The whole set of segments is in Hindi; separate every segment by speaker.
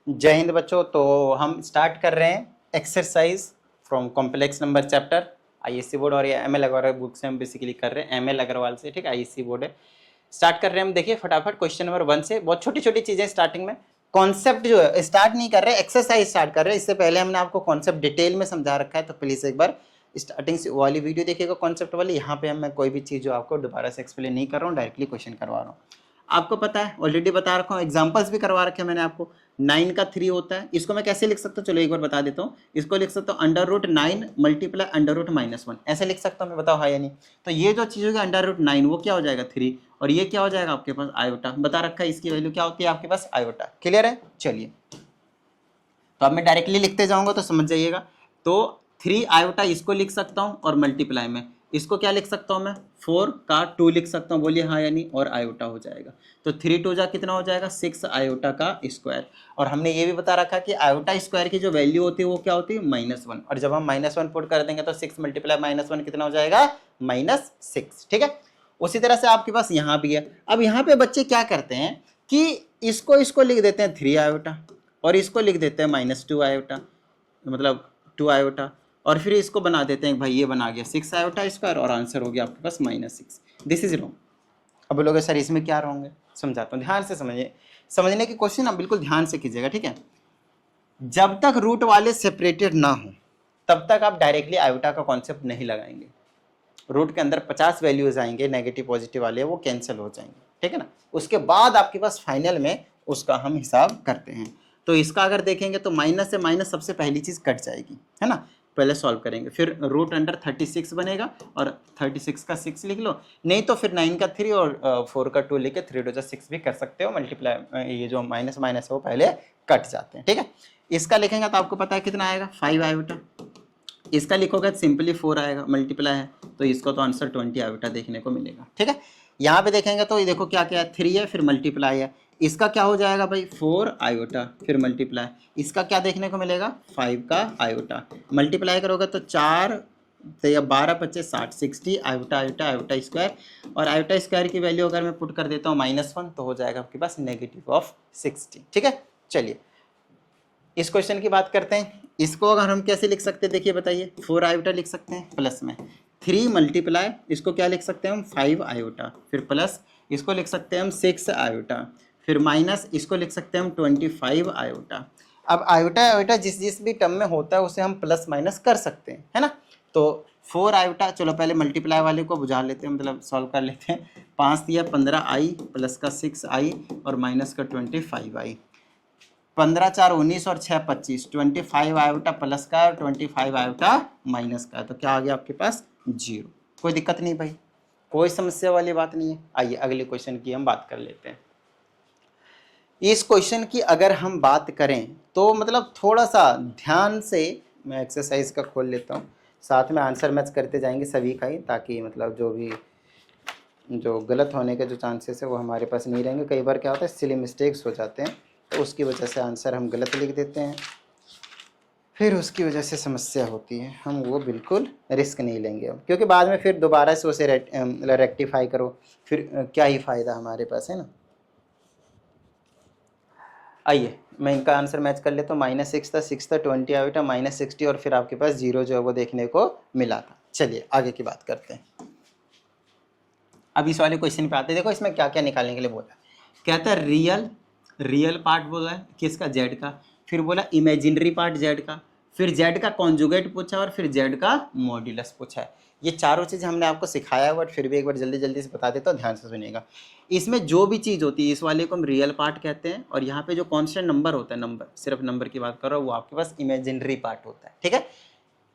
Speaker 1: जय हिंद बच्चों। तो हम स्टार्ट कर रहे हैं exercise from complex number chapter ISC board, और ये एमएल अग्रवाल बुक से हम बेसिकली कर रहे हैं, एमएल अग्रवाल से, ठीक है, आईएससी बोर्ड है। स्टार्ट कर रहे हैं हम, देखिए फटाफट क्वेश्चन नंबर 1 से। बहुत छोटी छोटी चीजें स्टार्टिंग में, कॉन्सेप्ट जो है स्टार्ट नहीं कर रहे, एक्सरसाइज स्टार्ट कर रहे हैं। इससे पहले हमने आपको कॉन्सेप्ट डिटेल में समझा रखा है, तो प्लीज एक बार स्टार्टिंग से वाली वीडियो देखिएगा कॉन्सेप्ट वाली। यहाँ पे मैं कोई भी चीज़ जो आपको दोबारा से एक्सप्लेन नहीं कर रहा हूँ, डायरेक्टली क्वेश्चन करवा रहा हूँ। आपको पता है, ऑलरेडी बता रखा हूँ, एग्जांपल्स भी करवा रखे हैं मैंने आपको। 9 का 3 होता है, इसको मैं कैसे लिख सकता हूँ, चलो एक बार बता देता हूँ। इसको लिख सकता हूँ √9 मल्टीप्लाई √-1, ऐसे लिख सकता हूँ मैं, बताओ हाँ या नहीं। तो ये जो चीज़ होगी √9 वो क्या हो जाएगा 3, और ये क्या हो जाएगा आपके पास आयोटा। बता रखा है इसकी वैल्यू क्या होती है आपके पास आयोटा। क्लियर है, चलिए तो अब मैं डायरेक्टली लिखते जाऊंगा तो समझ जाइएगा। तो 3 आयोटा इसको लिख सकता हूँ, और मल्टीप्लाई में इसको क्या लिख सकता हूँ मैं, 4 का 2 लिख सकता हूँ, बोलिए हाँ या नहीं, और आयोटा हो जाएगा। तो 3 2 जा कितना हो जाएगा 6 आयोटा का स्क्वायर। और हमने ये भी बता रखा कि आयोटा स्क्वायर की जो वैल्यू होती है वो क्या होती है -1, और जब हम -1 पुट कर देंगे तो 6 मल्टीप्लाई -1 कितना हो जाएगा -6, ठीक है। उसी तरह से आपके पास यहाँ भी है। अब यहाँ पे बच्चे क्या करते हैं कि इसको लिख देते हैं 3 आयोटा, और इसको लिख देते हैं -2 आयोटा, मतलब 2 आयोटा, और फिर इसको बना देते हैं भाई, ये बना गया 6 आयोटा स्क्वायर, और आंसर हो गया आपके पास -6। This is wrong. अब बोलोगे सर इसमें क्या रॉन्ग है, समझाता हूँ, ध्यान से समझिए। समझने की कोशिश ना बिल्कुल ध्यान से कीजिएगा, ठीक है। जब तक रूट वाले सेपरेटेड ना हो तब तक आप डायरेक्टली आयोटा का कॉन्सेप्ट नहीं लगाएंगे। रूट के अंदर 50 वैल्यूज आएंगे नेगेटिव पॉजिटिव वाले, वो कैंसिल हो जाएंगे, ठीक है ना। उसके बाद आपके पास फाइनल में उसका हम हिसाब करते हैं। तो इसका अगर देखेंगे तो माइनस से माइनस सबसे पहली चीज़ कट जाएगी, है ना। पहले सॉल्व करेंगे, फिर √36 बनेगा, और 36 का 6 लिख लो, नहीं तो फिर 9 का 3 और 4 का 2 लेके 3 2 6 भी कर सकते हो। मल्टीप्लाई ये जो माइनस माइनस है वो पहले कट जाते हैं, ठीक है। इसका लिखेंगे तो आपको पता है कितना आएगा 5 आयोटा। इसका लिखोगे तो सिंपली 4 आएगा, मल्टीप्लाई है तो इसको तो आंसर 20 आयोटा देखने को मिलेगा, ठीक है। यहाँ पे देखेंगे तो ये देखो क्या क्या है, 3 है फिर मल्टीप्लाई है, इसका क्या हो जाएगा भाई 4 आयोटा फिर मल्टीप्लाई, इसका क्या देखने को मिलेगा 5 का आयोटा। मल्टीप्लाई करोगे तो 4 तो या 12 25 60 60 आयोटा आयोटा आयोटा स्क्वायर, और आयोटा स्क्वायर की वैल्यू अगर मैं पुट कर देता हूँ -1 तो हो जाएगा आपके पास -60, ठीक है। चलिए इस क्वेश्चन की बात करते हैं। इसको अगर हम कैसे लिख सकते हैं, देखिए बताइए, 4 आयोटा लिख सकते हैं, प्लस में 3 मल्टीप्लाई, इसको क्या लिख सकते हैं हम 5 आयोटा, फिर प्लस इसको लिख सकते हैं हम 6 आयोटा, फिर माइनस इसको लिख सकते हैं हम 25 आयोटा। अब आयोटा आयोटा जिस जिस भी टर्म में होता है उसे हम प्लस माइनस कर सकते हैं, है ना। तो 4 आयोटा, चलो पहले मल्टीप्लाई वाले को बुझा लेते हैं, मतलब सॉल्व कर लेते हैं। 5 दिया 15 आई, प्लस का 6 आई, और माइनस का 25 आई। 15 4 19 और 6 25, 25 आयोटा प्लस का और 25 आयोटा माइनस का, तो क्या आ गया आपके पास 0। कोई दिक्कत नहीं भाई, कोई समस्या वाली बात नहीं है। आइए अगले क्वेश्चन की हम बात कर लेते हैं। इस क्वेश्चन की अगर हम बात करें तो मतलब थोड़ा सा ध्यान से, मैं एक्सरसाइज का खोल लेता हूँ, साथ में आंसर मैच करते जाएंगे सभी का ही, ताकि मतलब जो गलत होने के जो चांसेस है वो हमारे पास नहीं रहेंगे। कई बार क्या होता है सिली मिस्टेक्स हो जाते हैं, तो उसकी वजह से आंसर हम गलत लिख देते हैं, फिर उसकी वजह से समस्या होती है। हम वो बिल्कुल रिस्क नहीं लेंगे अब, क्योंकि बाद में फिर दोबारा से उसे रेक्टिफाई करो, फिर क्या ही फ़ायदा हमारे पास, है ना। आइए मैं इनका आंसर मैच कर लेता हूँ। -6 था, 6 था, 20 आयोटा, -60, और फिर आपके पास 0 जो है वो देखने को मिला था। चलिए आगे की बात करते हैं। अब इस वाले क्वेश्चन पे आते हैं। देखो इसमें क्या क्या निकालने के लिए बोला, कहता है रियल पार्ट बोला है किसका, जेड का, फिर बोला इमेजिनरी पार्ट जेड का, फिर जेड का कॉन्जुगेट पूछा, और फिर जेड का मॉड्यूलस पूछा है। ये चारों चीज़ हमने आपको सिखाया है, बट फिर भी एक बार जल्दी जल्दी से बता देता हूँ, ध्यान से सुनिएगा। इसमें जो भी चीज़ होती है इस वाले को हम रियल पार्ट कहते हैं, और यहाँ पे जो कॉन्स्टेंट नंबर होता है, नंबर सिर्फ नंबर की बात कर रहा हूँ, वो आपके पास इमेजिनरी पार्ट होता है, ठीक है।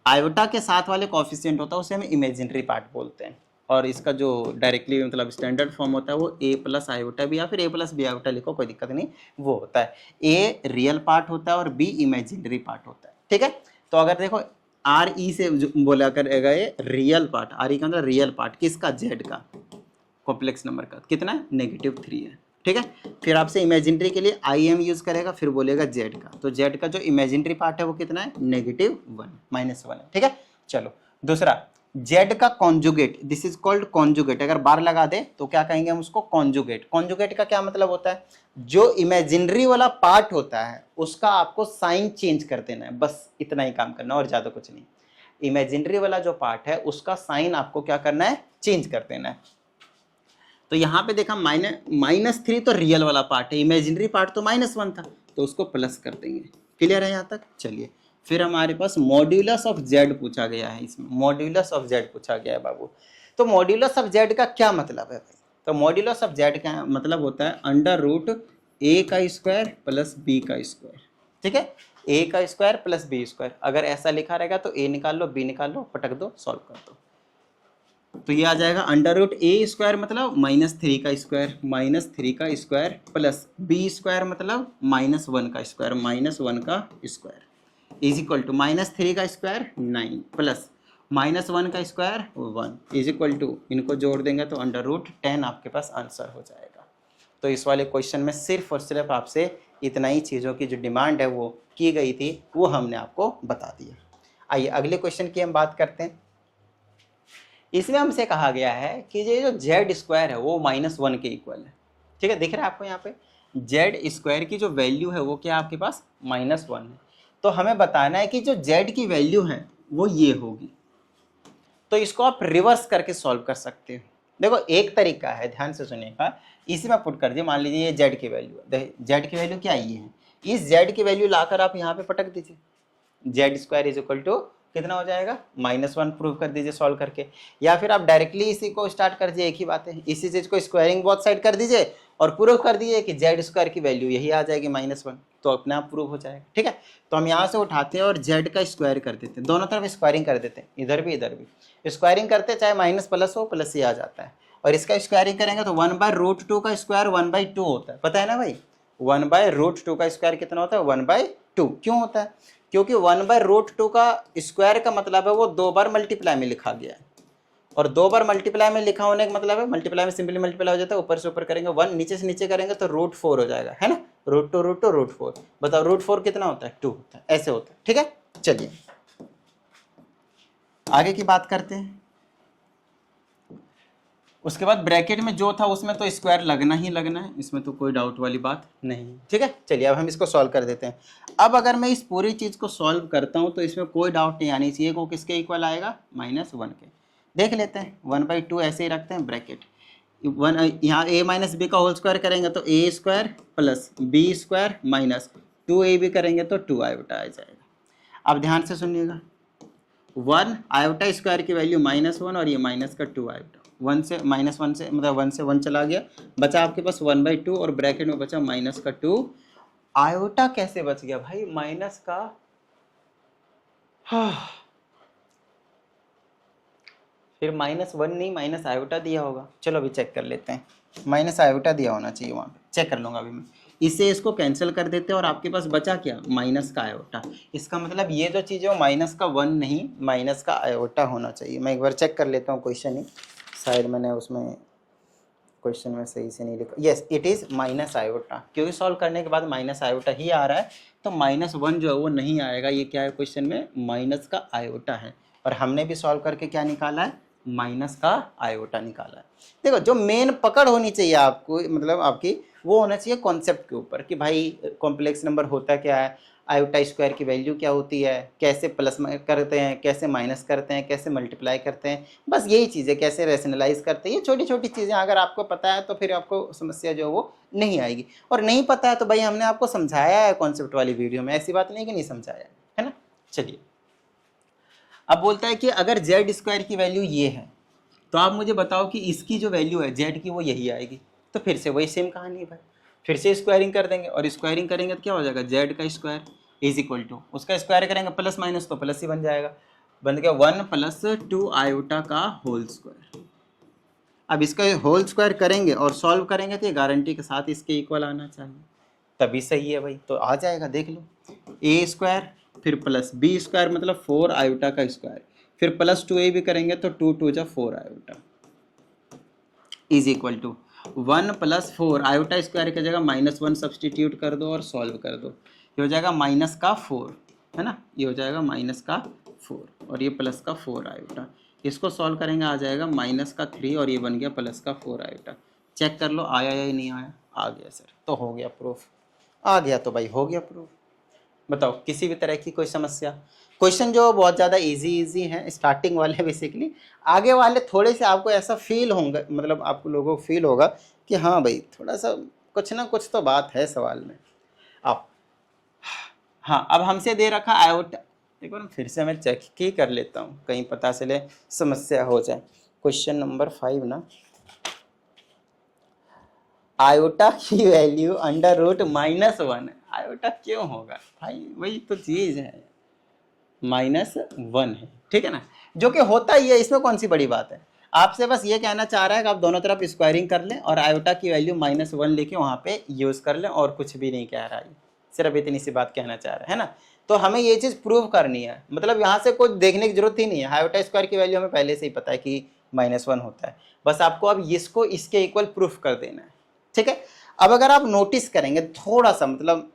Speaker 1: आयोटा के साथ वाले कॉफिशिएंट होता है उसे हम इमेजिनरी पार्ट बोलते हैं, और इसका जो डायरेक्टली मतलब स्टैंडर्ड फॉर्म होता है वो A+ आयोटा भी, या फिर A+ B आयोटा लिखो, कोई दिक्कत नहीं, वो होता है। A रियल पार्ट होता है और B इमेजिनरी पार्ट होता है, ठीक है। तो अगर देखो RE से बोला करेगा ये रियल पार्ट, RE का मतलब रियल पार्ट किसका, जेड का, कॉम्प्लेक्स नंबर का कितना है -3 है, ठीक है। फिर आपसे इमेजिनरी के लिए IM यूज करेगा, फिर बोलेगा जेड का, तो जेड का जो इमेजिनरी पार्ट है वो कितना है -1 -1 है, ठीक है। चलो दूसरा, जेड का conjugate, this is called conjugate, अगर बार लगा दे तो क्या कहेंगे हम उसको, कॉन्जुगेट। कॉन्जुगेट का क्या मतलब होता है, जो इमेजिनरी वाला पार्ट होता है उसका आपको साइन चेंज कर देना है, बस इतना ही काम करना और ज्यादा कुछ नहीं। इमेजिनरी वाला जो पार्ट है उसका साइन आपको क्या करना है, चेंज कर देना है। तो यहाँ पे देखा -3 तो रियल वाला पार्ट है, इमेजिनरी पार्ट तो -1 था, तो उसको प्लस कर देंगे। क्लियर है यहाँ तक? चलिए फिर हमारे पास मॉड्यूलस ऑफ जेड पूछा गया है, इसमें मॉड्यूलस ऑफ जेड पूछा गया है बाबू। तो मॉड्यूलस ऑफ जेड का क्या मतलब है भाई? तो मॉड्यूलस ऑफ जेड का मतलब होता है √a² प्लस b का स्क्वायर। ठीक है, a का स्क्वायर प्लस b स्क्वायर। अगर ऐसा लिखा रहेगा तो a निकाल लो, b निकाल लो, पटक दो, सॉल्व कर दो। तो ये आ जाएगा √a² मतलब -3 का स्क्वायर, -3 का स्क्वायर प्लस b² मतलब -1 का स्क्वायर, -1 का स्क्वायर इज इक्वल टू -3 का स्क्वायर 9 प्लस -1 का स्क्वायर 1 इज इक्वल टू, इनको जोड़ देंगे तो √10 आपके पास आंसर हो जाएगा। तो इस वाले क्वेश्चन में सिर्फ और सिर्फ आपसे इतना ही चीज़ों की जो डिमांड है वो की गई थी, वो हमने आपको बता दिया। आइए अगले क्वेश्चन की हम बात करते हैं। इसमें हमसे कहा गया है कि ये जो z² है वो -1 के इक्वल है। ठीक है, दिख रहा है आपको यहाँ पे z² की जो वैल्यू है वो क्या आपके पास -1 है। तो हमें बताना है कि जो z की वैल्यू है वो ये होगी। तो इसको आप रिवर्स करके सॉल्व कर सकते हो। देखो एक तरीका है, ध्यान से सुनिएगा, इसी में पुट कर दिए। मान लीजिए ये z की वैल्यू है, z की वैल्यू क्या ये है, इस z की वैल्यू लाकर आप यहाँ पे पटक दीजिए, z² इज इक्वल टू कितना हो जाएगा, -1 प्रूव कर दीजिए सॉल्व करके। या फिर आप डायरेक्टली इसी को स्टार्ट कर दीजिए, एक ही बात है, इसी चीज को स्क्वायरिंग बोथ साइड कर दीजिए और प्रूव कर दीजिए कि z² की वैल्यू यही आ जाएगी -1, तो अपने आप प्रूव हो जाएगा। ठीक है, तो हम यहाँ से उठाते हैं और z का स्क्वायर कर देते हैं, दोनों तरफ स्क्वायरिंग कर देते हैं, इधर भी स्क्वायरिंग करते हैं, चाहे माइनस प्लस हो, प्लस ही आ जाता है। और इसका स्क्वायरिंग करेंगे तो 1/√2 का स्क्वायर 1/2 होता है, पता है ना भाई, 1/√2 का स्क्वायर कितना होता है, 1/2। क्यों होता है, क्योंकि 1/√2 का स्क्वायर का मतलब है वो 2 बार मल्टीप्लाई में लिखा गया है, और 2 बार मल्टीप्लाई में लिखा होने का मतलब है, मल्टीप्लाई में सिंपली मल्टीप्लाई हो जाता है, ऊपर से ऊपर करेंगे 1, नीचे से नीचे करेंगे तो √4 हो जाएगा, है ना, √2 √4। बताओ √4 कितना होता है, 2 होता है, ऐसे होता है। ठीक है, चलिए आगे की बात करते हैं। उसके बाद ब्रैकेट में जो था उसमें तो स्क्वायर लगना ही लगना है, इसमें तो कोई डाउट वाली बात नहीं। ठीक है, चलिए अब हम इसको सॉल्व कर देते हैं। अब अगर मैं इस पूरी चीज़ को सॉल्व करता हूं तो इसमें कोई डाउट नहीं आनी चाहिए, को किसके इक्वल आएगा, -1 के। देख लेते हैं, 1/2 ऐसे ही रखते हैं, ब्रैकेट 1 यहाँ a - b का होल स्क्वायर करेंगे तो a² plus b² minus 2ab करेंगे तो 2 आयोटा आ जाएगा। अब ध्यान से सुनिएगा, 1 आयोटा स्क्वायर की वैल्यू -1 और ये माइनस का 2 आयोटा, 1 से -1 से मतलब 1 से 1 चला गया, बचा आपके पास 1/2 और ब्रैकेट में बचा -2 आयोटा। कैसे बच गया भाई माइनस का, फिर -1 नहीं माइनस आयोटा दिया होगा, चलो अभी चेक कर लेते हैं, माइनस आयोटा दिया होना चाहिए वहाँ पे, चेक कर लूँगा अभी मैं। इससे इसको कैंसिल कर देते हैं और आपके पास बचा क्या, माइनस का आयोटा। इसका मतलब ये जो चीज़ है -1 नहीं, माइनस का आयोटा होना चाहिए। मैं एक बार चेक कर लेता हूँ क्वेश्चन ही, शायद मैंने उसमें क्वेश्चन में सही से नहीं लिखा। Yes it is minus iota, क्योंकि सॉल्व करने के बाद माइनस आयोटा ही आ रहा है, तो -1 जो है वो नहीं आएगा। ये क्या है क्वेश्चन में, माइनस का आयोटा है, और हमने भी सॉल्व करके क्या निकाला है, माइनस का आयोटा निकाला है। देखो जो मेन पकड़ होनी चाहिए आपको, मतलब आपकी वो होना चाहिए कॉन्सेप्ट के ऊपर कि भाई कॉम्प्लेक्स नंबर होता क्या है, आयोटा स्क्वायर की वैल्यू क्या होती है, कैसे प्लस करते हैं, कैसे माइनस करते हैं, कैसे मल्टीप्लाई करते हैं, बस यही चीज़ें, कैसे रैशनलाइज करते हैं, ये छोटी छोटी चीज़ें अगर आपको पता है तो फिर आपको समस्या जो है वो नहीं आएगी। और नहीं पता है तो भाई हमने आपको समझाया है कॉन्सेप्ट वाली वीडियो में, ऐसी बात नहीं कि नहीं समझाया है ना। चलिए अब बोलता है कि अगर z² की वैल्यू ये है तो आप मुझे बताओ कि इसकी जो वैल्यू है z की वो यही आएगी। तो फिर से वही सेम कहानी है भाई, फिर से स्क्वायरिंग कर देंगे, और स्क्वायरिंग करेंगे तो क्या हो जाएगा, z का स्क्वायर इज इक्वल टू, उसका स्क्वायर करेंगे प्लस माइनस तो प्लस ही बन जाएगा, बन गया 1 + 2 आयोटा का होल स्क्वायर। अब इसका होल स्क्वायर करेंगे और सॉल्व करेंगे तो ये गारंटी के साथ इसके इक्वल आना चाहिए, तभी सही है भाई, तो आ जाएगा। देख लो a² फिर प्लस b² मतलब 4 आयोटा का स्क्वायर, फिर प्लस 2a भी करेंगे तो 2 2 जा 4 iota is equal to 1 + 4 iota square की जगह -1 सब्सटीट्यूट कर दो और सॉल्व कर दो, ये हो जाएगा -4, है ना, ये हो जाएगा -4 और ये प्लस का 4 आयोटा, इसको सॉल्व करेंगे आ जाएगा -3 और ये बन गया +4 आयोटा। चेक कर लो आया या नहीं आया, आ गया सर, तो हो गया प्रूफ। आ गया तो भाई हो गया प्रूफ। बताओ किसी भी तरह की कोई समस्या। क्वेश्चन जो बहुत ज़्यादा इजी हैं स्टार्टिंग वाले बेसिकली, आगे वाले थोड़े से आपको ऐसा फील होंगे, मतलब आप लोगों को फील होगा कि हाँ भाई थोड़ा सा कुछ ना कुछ तो बात है सवाल में। अब हाँ, अब हमसे दे रखा आयोटा, एक बार फिर से मैं चेक ही कर लेता हूँ कहीं पता चले समस्या हो जाए। क्वेश्चन नंबर 5 ना, आयोटा की वैल्यू √-1, आयोटा क्यों होगा भाई, वही तो चीज है, -1 है, ठीक है ना, जो कि होता ही है, इसमें कौन सी बड़ी बात है। आपसे बस ये कहना चाह रहा है कि आप दोनों तरफ स्क्वायरिंग कर लें और आयोटा की वैल्यू -1 लेके वहाँ पे यूज कर लें, और कुछ भी नहीं कह रहा है, सिर्फ इतनी सी बात कहना चाह रहा है ना। तो हमें ये चीज़ प्रूव करनी है, मतलब यहाँ से कुछ देखने की जरूरत ही नहीं है, आयोटा स्क्वायर की वैल्यू हमें पहले से ही पता है कि -1 होता है, बस आपको अब इसको इसके इक्वल प्रूफ कर देना है, ठीक है। अब अगर आप नोटिस करेंगे थोड़ा सा, मतलब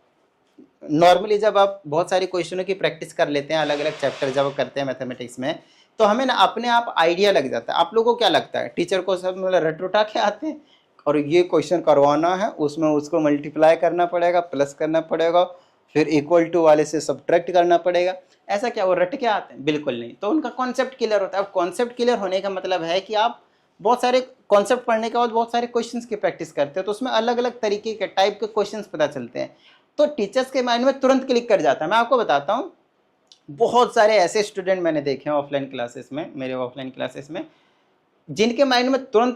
Speaker 1: नॉर्मली जब आप बहुत सारे क्वेश्चनों की प्रैक्टिस कर लेते हैं, अलग अलग चैप्टर जब करते हैं मैथमेटिक्स में, तो हमें ना अपने आप आइडिया लग जाता है। आप लोगों को क्या लगता है, टीचर को सब मतलब रट उठा के आते हैं और ये क्वेश्चन करवाना है, उसमें उसको मल्टीप्लाई करना पड़ेगा, प्लस करना पड़ेगा, फिर इक्वल टू वाले से सब्ट्रैक्ट करना पड़ेगा, ऐसा क्या वो रट के आते हैं, बिल्कुल नहीं। तो उनका कॉन्सेप्ट क्लियर होता है। अब कॉन्सेप्ट क्लियर होने का मतलब है कि आप बहुत सारे कॉन्सेप्ट पढ़ने के बाद बहुत सारे क्वेश्चंस की प्रैक्टिस करते हैं, तो उसमें अलग अलग तरीके के टाइप के क्वेश्चंस पता चलते हैं, तो टीचर्स के माइंड में तुरंत क्लिक कर जाता है। मैं आपको बताता हूँ, बहुत सारे ऐसे स्टूडेंट मैंने देखे हैं ऑफलाइन क्लासेस में, मेरे ऑफलाइन क्लासेस में, जिनके माइंड में तुरंत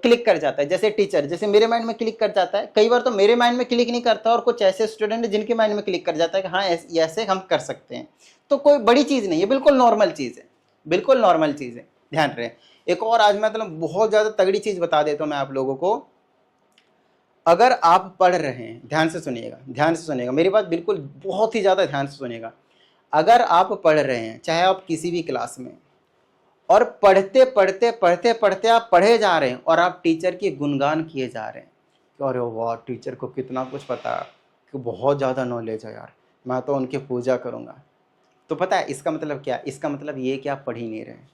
Speaker 1: क्लिक कर जाता है, जैसे टीचर, जैसे मेरे माइंड में क्लिक कर जाता है, कई बार तो मेरे माइंड में क्लिक नहीं करता, और कुछ ऐसे स्टूडेंट जिनके माइंड में क्लिक कर जाता है कि हाँ ऐसे हम कर सकते हैं। तो कोई बड़ी चीज़ नहीं है, बिल्कुल नॉर्मल चीज़ है, बिल्कुल नॉर्मल चीज़ है, ध्यान रहे। एक और आज मतलब बहुत ज़्यादा तगड़ी चीज़ बता देता हूँ मैं आप लोगों को। अगर आप पढ़ रहे हैं, ध्यान से सुनिएगा, ध्यान से सुनिएगा मेरी बात, बिल्कुल बहुत ही ज़्यादा ध्यान से सुनिएगा। अगर आप पढ़ रहे हैं, चाहे आप किसी भी क्लास में, और पढ़ते पढ़ते पढ़ते पढ़ते आप पढ़े जा रहे हैं और आप टीचर की गुणगान किए जा रहे हैं कि अरे वाह टीचर को कितना कुछ पता है, कि बहुत ज़्यादा नॉलेज है यार, मैं तो उनकी पूजा करूँगा, तो पता है इसका मतलब क्या, इसका मतलब ये कि आप पढ़ ही नहीं रहे हैं।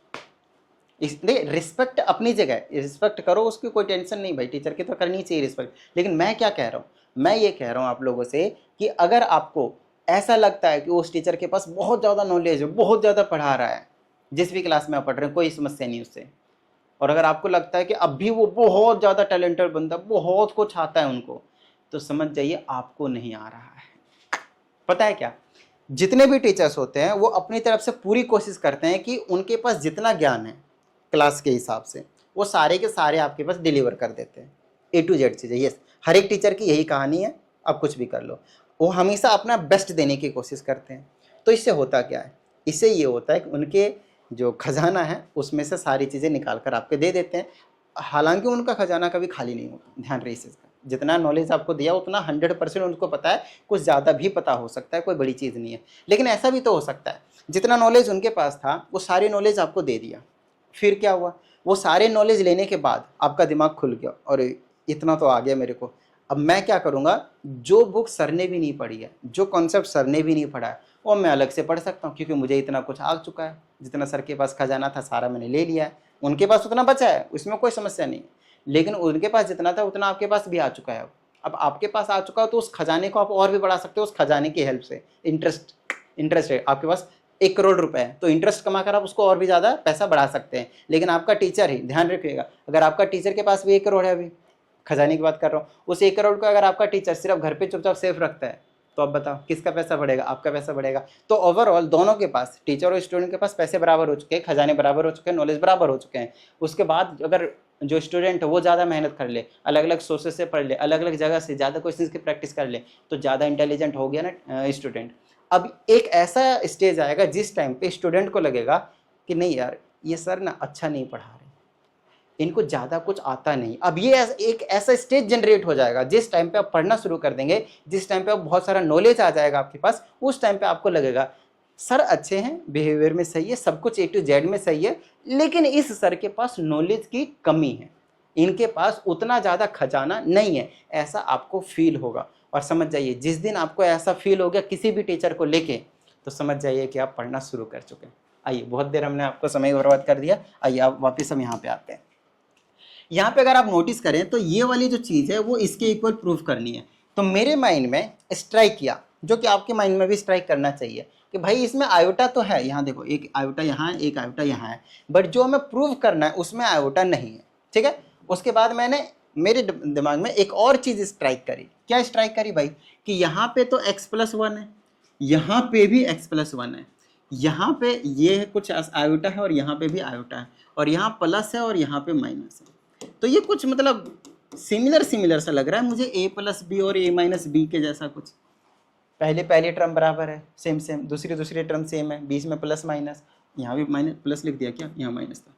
Speaker 1: इसलिए रिस्पेक्ट अपनी जगह, रिस्पेक्ट करो, उसकी कोई टेंशन नहीं भाई, टीचर की तो करनी चाहिए रिस्पेक्ट। लेकिन मैं क्या कह रहा हूँ, मैं ये कह रहा हूँ आप लोगों से कि अगर आपको ऐसा लगता है कि उस टीचर के पास बहुत ज़्यादा नॉलेज है, बहुत ज़्यादा पढ़ा रहा है, जिस भी क्लास में आप पढ़ रहे हैं कोई समस्या नहीं उससे, और अगर आपको लगता है कि अब भी वो बहुत ज़्यादा टैलेंटेड बंदा, बहुत कुछ आता है उनको, तो समझ जाइए आपको नहीं आ रहा है। पता है क्या, जितने भी टीचर्स होते हैं वो अपनी तरफ से पूरी कोशिश करते हैं कि उनके पास जितना ज्ञान है क्लास के हिसाब से, वो सारे के सारे आपके पास डिलीवर कर देते हैं, A to Z चीज़ें। यस, हर एक टीचर की यही कहानी है, अब कुछ भी कर लो, वो हमेशा अपना बेस्ट देने की कोशिश करते हैं। तो इससे होता क्या है, इससे ये होता है कि उनके जो खजाना है उसमें से सारी चीज़ें निकाल कर आपके दे देते हैं। हालांकि उनका खजाना कभी खाली नहीं होता, ध्यान रहे इस चीज़ का। जितना नॉलेज आपको दिया उतना 100% उनको पता है, कुछ ज़्यादा भी पता हो सकता है, कोई बड़ी चीज़ नहीं है। लेकिन ऐसा भी तो हो सकता है जितना नॉलेज उनके पास था वो सारी नॉलेज आपको दे दिया, फिर क्या हुआ, वो सारे नॉलेज लेने के बाद आपका दिमाग खुल गया और इतना तो आ गया मेरे को, अब मैं क्या करूँगा, जो बुक सर ने भी नहीं पढ़ी है, जो कॉन्सेप्ट सर ने भी नहीं पढ़ा है, वो मैं अलग से पढ़ सकता हूँ, क्योंकि मुझे इतना कुछ आ चुका है, जितना सर के पास खजाना था सारा मैंने ले लिया है, उनके पास उतना बचा है, उसमें कोई समस्या नहीं, लेकिन उनके पास जितना था उतना आपके पास भी आ चुका है। अब आपके पास आ चुका है तो उस खजाने को आप और भी बढ़ा सकते हो, उस खजाने की हेल्प से। इंटरेस्ट है आपके पास 1 करोड़ रुपए है, तो इंटरेस्ट कमा कर आप उसको और भी ज़्यादा पैसा बढ़ा सकते हैं। लेकिन आपका टीचर ही, ध्यान रखिएगा, अगर आपका टीचर के पास भी 1 करोड़ है, अभी खजाने की बात कर रहा हूँ, उस 1 करोड़ को अगर आपका टीचर सिर्फ घर पे चुपचाप सेफ रखता है, तो अब बताओ किसका पैसा बढ़ेगा, आपका पैसा बढ़ेगा। तो ओवरऑल दोनों के पास, टीचर और स्टूडेंट के पास पैसे बराबर हो चुके हैं, खजाने बराबर हो चुके हैं, नॉलेज बराबर हो चुके हैं। उसके बाद अगर जो स्टूडेंट है वो ज़्यादा मेहनत कर ले, अलग अलग सोर्सेज से पढ़ ले, अलग अलग जगह से ज़्यादा क्वेश्चंस की प्रैक्टिस कर ले, तो ज़्यादा इंटेलिजेंट हो गया ना स्टूडेंट। अब एक ऐसा स्टेज आएगा जिस टाइम पे स्टूडेंट को लगेगा कि नहीं यार ये सर ना अच्छा नहीं पढ़ा रहे, इनको ज़्यादा कुछ आता नहीं। अब ये एक ऐसा स्टेज जनरेट हो जाएगा जिस टाइम पे आप पढ़ना शुरू कर देंगे, जिस टाइम पे आप बहुत सारा नॉलेज आ जाएगा आपके पास, उस टाइम पे आपको लगेगा सर अच्छे हैं, बिहेवियर में सही है, सब कुछ A to Z में सही है, लेकिन इस सर के पास नॉलेज की कमी है, इनके पास उतना ज़्यादा खजाना नहीं है, ऐसा आपको फील होगा। और समझ जाइए जिस दिन आपको ऐसा फील हो गया किसी भी टीचर को लेके, तो समझ जाइए कि आप पढ़ना शुरू कर चुके हैं। आइए, बहुत देर हमने आपको समय बर्बाद कर दिया। आइए अब वापस हम यहाँ पे आते हैं। यहाँ पे अगर आप नोटिस करें तो ये वाली जो चीज़ है वो इसके इक्वल प्रूफ करनी है। तो मेरे माइंड में स्ट्राइक किया, जो कि आपके माइंड में भी स्ट्राइक करना चाहिए कि भाई इसमें आयोटा तो है, यहाँ देखो एक आयोटा यहाँ है, एक आयोटा यहाँ है, बट जो हमें प्रूव करना है उसमें आयोटा नहीं है। ठीक है, उसके बाद मैंने मेरे दिमाग में एक और चीज़ स्ट्राइक करी। क्या स्ट्राइक करी भाई, कि यहाँ पे तो x+1 है, यहाँ पे भी x+1 है, यहाँ पे ये है कुछ आयोटा है और यहाँ पे भी आयोटा है, और यहाँ प्लस है और यहाँ पे माइनस है। तो ये कुछ मतलब सिमिलर सा लग रहा है मुझे, a+b और a-b के जैसा कुछ। पहली टर्म बराबर है, सेम, दूसरी टर्म सेम है, बीच में प्लस माइनस, यहाँ भी माइनस प्लस लिख दिया क्या, यहाँ माइनस था।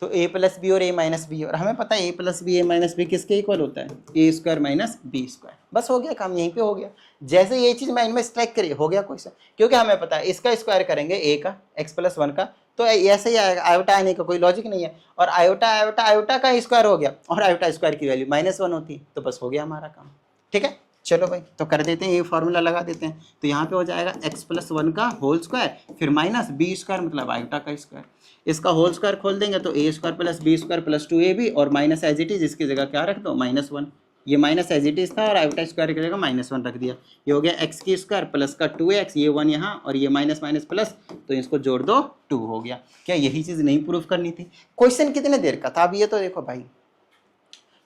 Speaker 1: तो a+b और a-b, और हमें पता है a+b a-b किसके इक्वल होता है, a² - b²। बस हो गया काम, यहीं पे हो गया। जैसे ये चीज़ माइंड में स्ट्राइक करिए, हो गया क्वेश्चन, क्योंकि हमें पता है इसका स्क्वायर करेंगे a का, x+1 का, तो ऐसे ही आएगा। आयोटा आने का कोई लॉजिक नहीं है, और आयोटा का स्क्वायर हो गया, और आयोटा स्क्वायर की वैल्यू -1 होती है, तो बस हो गया हमारा काम। ठीक है, चलो भाई तो कर देते हैं, ये फार्मूला लगा देते हैं। तो यहाँ पे हो जाएगा x+1 का होल स्क्वायर, फिर -b² मतलब आयोटा का स्क्वायर। इसका होल स्क्वायर खोल देंगे तो a² + b² + 2ab, और माइनस एज इट इज, इसकी जगह क्या रख दो, -1। ये माइनस एज इट इज था और आयोटा स्क्वायर की जगह -1 रख दिया। ये हो गया x² प्लस का 2x, ये 1 यहाँ, और ये माइनस प्लस, तो इसको जोड़ दो 2 हो गया। क्या यही चीज़ नहीं प्रूफ करनी थी? क्वेश्चन कितने देर का था? अब ये तो देखो भाई,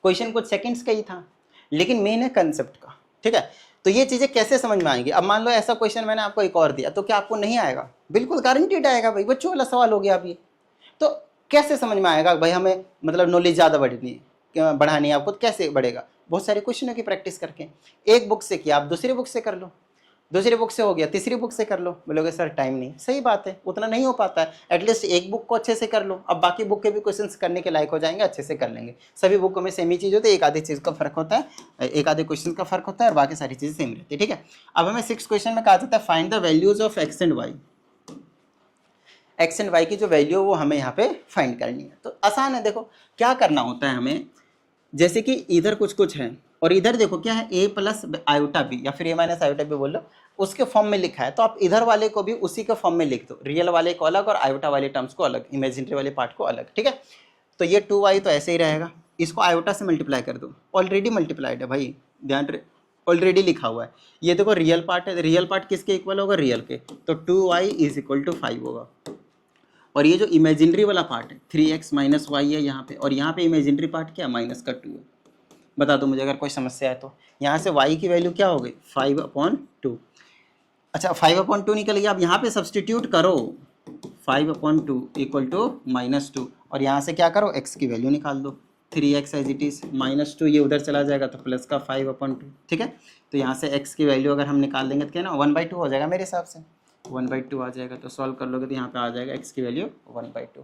Speaker 1: क्वेश्चन कुछ सेकंड्स का ही था, लेकिन मेन है कंसेप्ट का। ठीक है, तो ये चीज़ें कैसे समझ में आएंगी? अब मान लो ऐसा क्वेश्चन मैंने आपको एक और दिया, तो क्या आपको नहीं आएगा? बिल्कुल गारंटीड आएगा भाई, बच्चों वाला सवाल हो गया अब ये। तो कैसे समझ में आएगा भाई? हमें मतलब नॉलेज ज़्यादा बढ़ानी है आपको, तो कैसे बढ़ेगा? बहुत सारे क्वेश्चनों की प्रैक्टिस करके। एक बुक से किया, आप दूसरी बुक से कर लो, दूसरी बुक से हो गया, तीसरी बुक से कर लो। बोलोगे सर टाइम नहीं, सही बात है, उतना नहीं हो पाता है। एटलीस्ट एक बुक को अच्छे से कर लो, अब बाकी बुक के भी क्वेश्चंस करने के लायक हो जाएंगे, अच्छे से कर लेंगे। सभी बुकों में सेम ही चीज़ होती है, एक आधी चीज़ का फर्क होता है, एक आधे क्वेश्चन का फर्क होता है, और बाकी सारी चीज़ें सेम रहती है। ठीक है, अब हमें 6th क्वेश्चन में कहा जाता है find the values of x and y। x and y की जो वैल्यू है वो हमें यहाँ पे फाइंड करनी है। तो आसान है, देखो क्या करना होता है हमें, जैसे कि इधर कुछ है और इधर देखो क्या है, a + आयोटा b या फिर a - आयोटा b बोल लो, उसके फॉर्म में लिखा है, तो आप इधर वाले को भी उसी के फॉर्म में लिख दो, रियल वाले को अलग और आयोटा वाले टर्म्स को अलग, इमेजिनरी वाले पार्ट को अलग। ठीक है, तो ये 2y तो ऐसे ही रहेगा, इसको आयोटा से मल्टीप्लाई कर दो, ऑलरेडी मल्टीप्लाइड है भाई, ध्यान ऑलरेडी लिखा हुआ है। ये देखो रियल पार्ट है, रियल पार्ट किसके इक्वल होगा, रियल के, तो 2y = 5 होगा। और ये जो इमेजिनरी वाला पार्ट है 3x - y है यहाँ पे, और यहाँ पे इमेजिनरी पार्ट क्या है, -2 है। बता दो मुझे अगर कोई समस्या है तो। यहाँ से y की वैल्यू क्या हो गई, 5/2। अच्छा 5/2 निकल गया, अब यहाँ पे सब्सटीट्यूट करो, 5/2 = -2, और यहाँ से क्या करो, x की वैल्यू निकाल दो, 3x एज इट इज, -2 ये उधर चला जाएगा तो प्लस का 5/2। ठीक है, तो यहाँ से x की वैल्यू अगर हम निकाल देंगे तो क्या ना 1/2 हो जाएगा मेरे हिसाब से, 1/2 आ जाएगा। तो सॉल्व कर लोगे तो यहाँ पे आ जाएगा x की वैल्यू 1/2।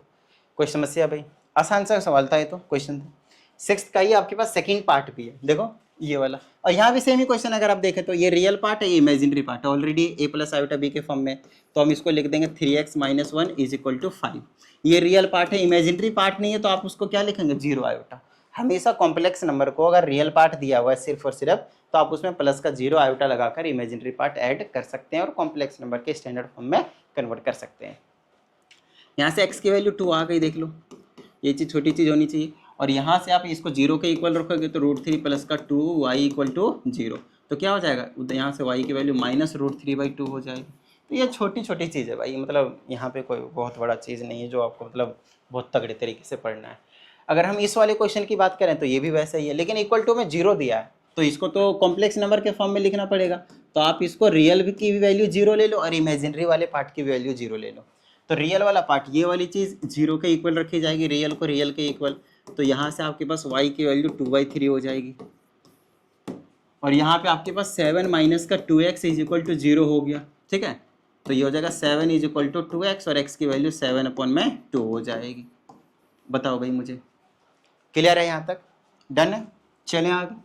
Speaker 1: कोई समस्या भाई? आसान सा सवाल था ये तो, क्वेश्चन था। 6th का ही आपके पास सेकंड पार्ट भी है, देखो ये वाला, और यहाँ भी सेम ही क्वेश्चन अगर आप देखें तो ये रियल पार्ट है, ये इमेजिनरी पार्ट है, ऑलरेडी a + आयोटा b के फॉर्म में, तो हम इसको लिख देंगे 3x - 1 = 5। ये रियल पार्ट है, इमेजिनरी पार्ट नहीं है, तो आप उसको क्या लिखेंगे, 0 आयोटा। हमेशा कॉम्प्लेक्स नंबर को अगर रियल पार्ट दिया हुआ है सिर्फ और सिर्फ, तो आप उसमें प्लस का 0 आयोटा लगाकर इमेजिनरी पार्ट ऐड कर सकते हैं और कॉम्प्लेक्स नंबर के स्टैंडर्ड फॉर्म में कन्वर्ट कर सकते हैं। यहाँ से x की वैल्यू 2 आ गई, देख लो, ये चीज़ छोटी चीज़ होनी चाहिए। और यहाँ से आप इसको 0 के इक्वल रखोगे तो √3 + का 2y = 0, तो क्या हो जाएगा, यहाँ से y की वैल्यू -√3/2 हो जाएगी। तो ये छोटी छोटी चीज़ है भाई, मतलब यहाँ पे कोई बहुत बड़ा चीज़ नहीं है जो आपको मतलब बहुत तगड़े तरीके से पढ़ना है। अगर हम इस वाले क्वेश्चन की बात करें तो ये भी वैसा ही है, लेकिन = में 0 दिया है, तो इसको तो कॉम्प्लेक्स नंबर के फॉर्म में लिखना पड़ेगा। तो आप इसको रियल की भी वैल्यू 0 ले लो और इमेजिनरी वाले पार्ट की वैल्यू 0 ले लो। तो रियल वाला पार्ट, ये वाली चीज़ 0 के इक्वल रखी जाएगी, रियल को रियल के इक्वल, तो यहाँ से आपके पास y की वैल्यू 2/3 हो जाएगी, और यहाँ पे आपके पास 7 - का 2x = 0 हो गया। ठीक है, तो ये हो जाएगा 7 = 2x, और x की वैल्यू 7/2 हो जाएगी। बताओ भाई मुझे, क्लियर है यहाँ तक? डन है, चलें आगे।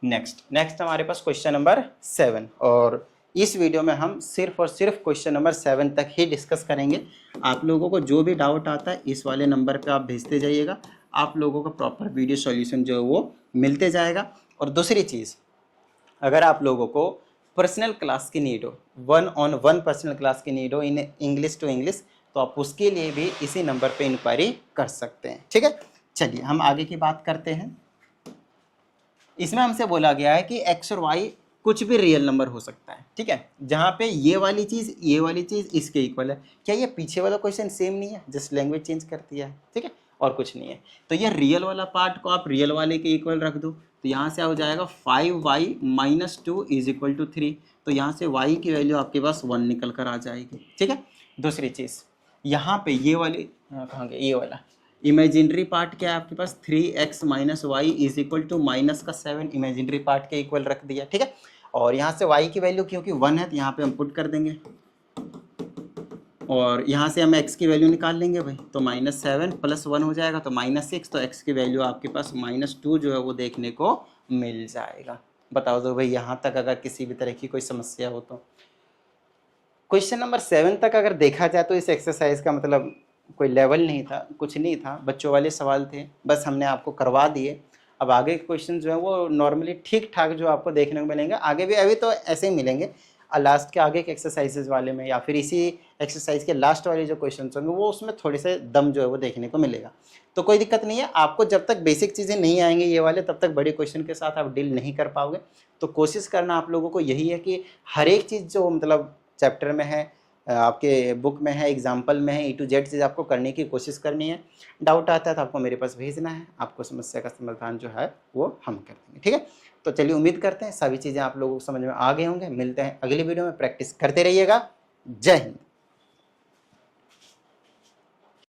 Speaker 1: नेक्स्ट हमारे पास क्वेश्चन नंबर 7, और इस वीडियो में हम सिर्फ और सिर्फ क्वेश्चन नंबर 7 तक ही डिस्कस करेंगे। आप लोगों को जो भी डाउट आता है इस वाले नंबर पे आप भेजते जाइएगा, आप लोगों को प्रॉपर वीडियो सॉल्यूशन जो है वो मिलते जाएगा। और दूसरी चीज़, अगर आप लोगों को पर्सनल क्लास की नीड हो, 1-on-1 पर्सनल क्लास की नीड हो इन इंग्लिश टू इंग्लिश, तो आप उसके लिए भी इसी नंबर पे इंक्वायरी कर सकते हैं। ठीक है, चलिए हम आगे की बात करते हैं। इसमें हमसे बोला गया है कि x और y कुछ भी रियल नंबर हो सकता है। ठीक है, जहाँ पे ये वाली चीज़ इसके इक्वल है। क्या ये पीछे वाला क्वेश्चन सेम नहीं है, जस्ट लैंग्वेज चेंज कर दिया है। ठीक है, और कुछ नहीं है। तो ये रियल वाला पार्ट को आप रियल वाले के इक्वल रख दो, तो यहाँ से हो जाएगा 5y - 2 = 3। तो यहाँ से y की वैल्यू आपके पास 1 निकल कर आ जाएगी। ठीक है, दूसरी चीज़ यहाँ पे ये वाली कहाँ गया, ये वाला इमेजिनरी पार्ट क्या है आपके पास, 3x - y = -7 इमेजिनरी पार्ट के इक्वल रख दिया। ठीक है, और यहाँ से y की वैल्यू क्योंकि 1 है तो यहाँ पे हम पुट कर देंगे, और यहाँ से हम x की वैल्यू निकाल लेंगे भाई, तो -7 + 1 हो जाएगा तो -6। तो x की वैल्यू आपके पास -2 जो है वो देखने को मिल जाएगा। बताओ तो भाई, यहाँ तक अगर किसी भी तरह की कोई समस्या हो तो। क्वेश्चन नंबर 7 तक अगर देखा जाए तो इस एक्सरसाइज का मतलब कोई लेवल नहीं था, कुछ नहीं था, बच्चों वाले सवाल थे, बस हमने आपको करवा दिए। अब आगे के क्वेश्चन जो है वो नॉर्मली ठीक ठाक जो आपको देखने को मिलेंगे, आगे भी अभी तो ऐसे ही मिलेंगे। लास्ट के आगे के एक्सरसाइजेज वाले में या फिर इसी एक्सरसाइज के लास्ट वाले जो क्वेश्चन होंगे वो उसमें थोड़े से दम जो है वो देखने को मिलेगा। तो कोई दिक्कत नहीं है, आपको जब तक बेसिक चीज़ें नहीं आएंगी ये वाले, तब तक बड़े क्वेश्चन के साथ आप डील नहीं कर पाओगे। तो कोशिश करना आप लोगों को यही है कि हर एक चीज़ जो मतलब चैप्टर में है, आपके बुक में है, एग्जाम्पल में है, A to Z चीज़ आपको करने की कोशिश करनी है। डाउट आता है तो आपको मेरे पास भेजना है, आपको समस्या का समाधान जो है वो हम कर देंगे। ठीक है, तो चलिए उम्मीद करते हैं सभी चीज़ें आप लोगों को समझ में आ गए होंगे। मिलते हैं अगली वीडियो में, प्रैक्टिस करते रहिएगा। जय हिंद।